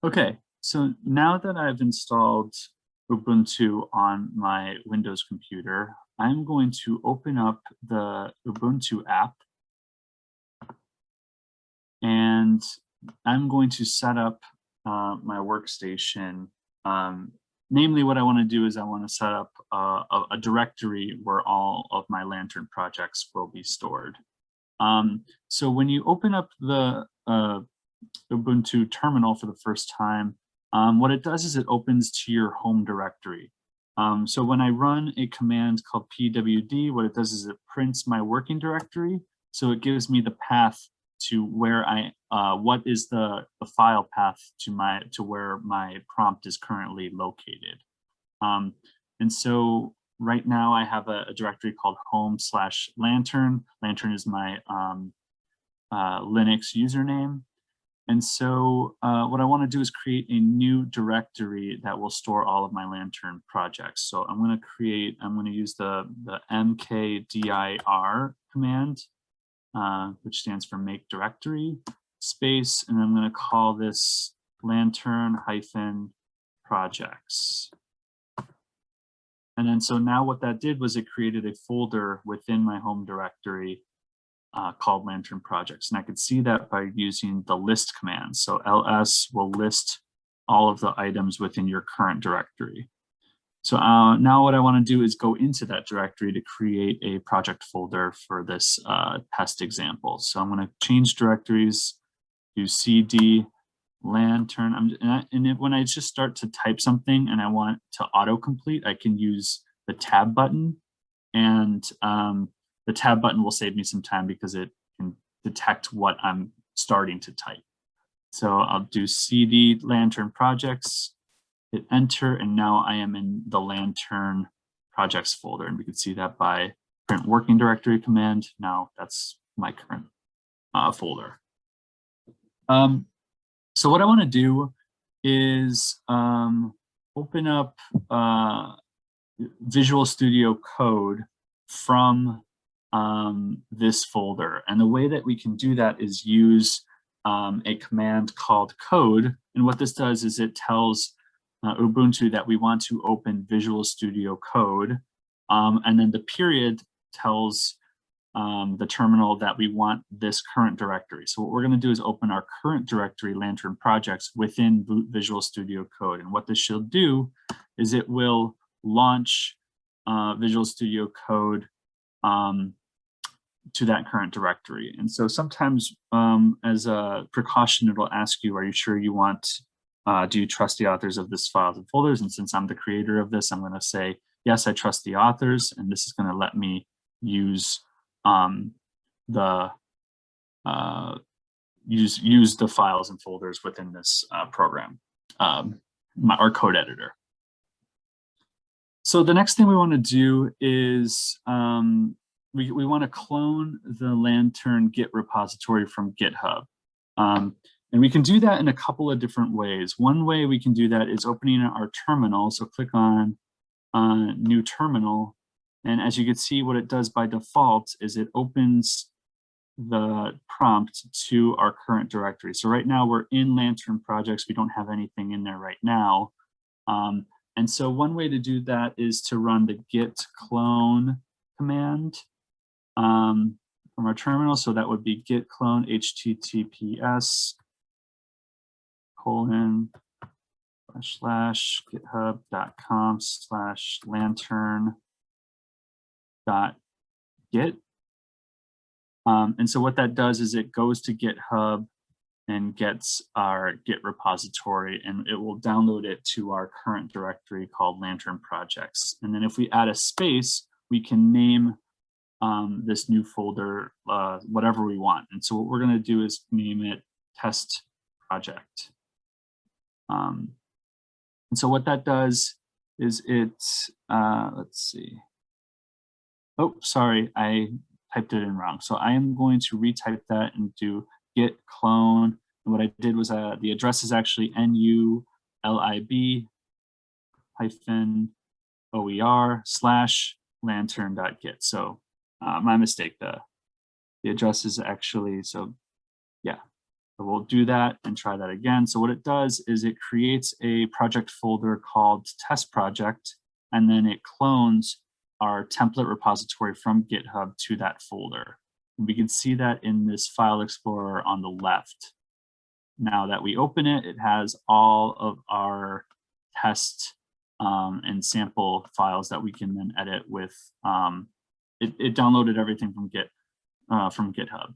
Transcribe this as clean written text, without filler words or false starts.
Okay, so now that I've installed Ubuntu on my Windows computer, I'm going to open up the Ubuntu app and I'm going to set up my workstation. Namely, what I want to do is I want to set up a directory where all of my Lantern projects will be stored. So when you open up the Ubuntu terminal for the first time, what it does is it opens to your home directory. So when I run a command called pwd, what it does is it prints my working directory. So it gives me the path to where what is the file path to where my prompt is currently located. And so right now I have a directory called home/lantern. Lantern is my Linux username. And so what I want to do is create a new directory that will store all of my Lantern projects. So I'm going to use the mkdir command, which stands for make directory space, and I'm going to call this Lantern-projects. And then so now what that did was it created a folder within my home directory called Lantern projects. And I could see that by using the list command. So ls will list all of the items within your current directory. So now what I want to do is go into that directory to create a project folder for this test example. So I'm going to change directories, do cd lantern. When I just start to type something and I want to autocomplete, I can use the tab button, and the tab button will save me some time because it can detect what I'm starting to type. So I'll do cd Lantern projects, hit enter, and now I am in the Lantern projects folder. And we can see that by print working directory command. Now that's my current folder. So what I want to do is open up Visual Studio Code from this folder. And the way that we can do that is use a command called code. And what this does is it tells Ubuntu that we want to open Visual Studio Code. And then the period tells the terminal that we want this current directory. So what we're going to do is open our current directory, Lantern projects, within Visual Studio Code. And what this should do is it will launch Visual Studio Code to that current directory. And so sometimes as a precaution, it'll ask you, are you sure you want, do you trust the authors of this files and folders? And since I'm the creator of this, I'm going to say, yes, I trust the authors. And this is going to let me use the files and folders within this program, our code editor. So the next thing we want to do is we want to clone the Lantern Git repository from GitHub. And we can do that in a couple of different ways. One way we can do that is opening our terminal. So click on new terminal. And as you can see, what it does by default is it opens the prompt to our current directory. So right now we're in Lantern projects. We don't have anything in there right now. And so one way to do that is to run the git clone command from our terminal. So that would be git clone https://github.com/lantern.git. And so what that does is it goes to GitHub and gets our Git repository, and it will download it to our current directory called Lantern projects. And then if we add a space, we can name this new folder whatever we want. And so what we're going to do is name it test project. And so what that does is let's see. Oh, sorry, I typed it in wrong. So I am going to retype that and do git clone. And what I did was the address is actually nulib-oer/lantern.git. So my mistake, the address is actually, so yeah, So we'll do that and try that again. So what it does is it creates a project folder called test project, and then it clones our template repository from GitHub to that folder. And we can see that in this file explorer on the left. Now that we open it, it has all of our test and sample files that we can then edit with. It downloaded everything from GitHub.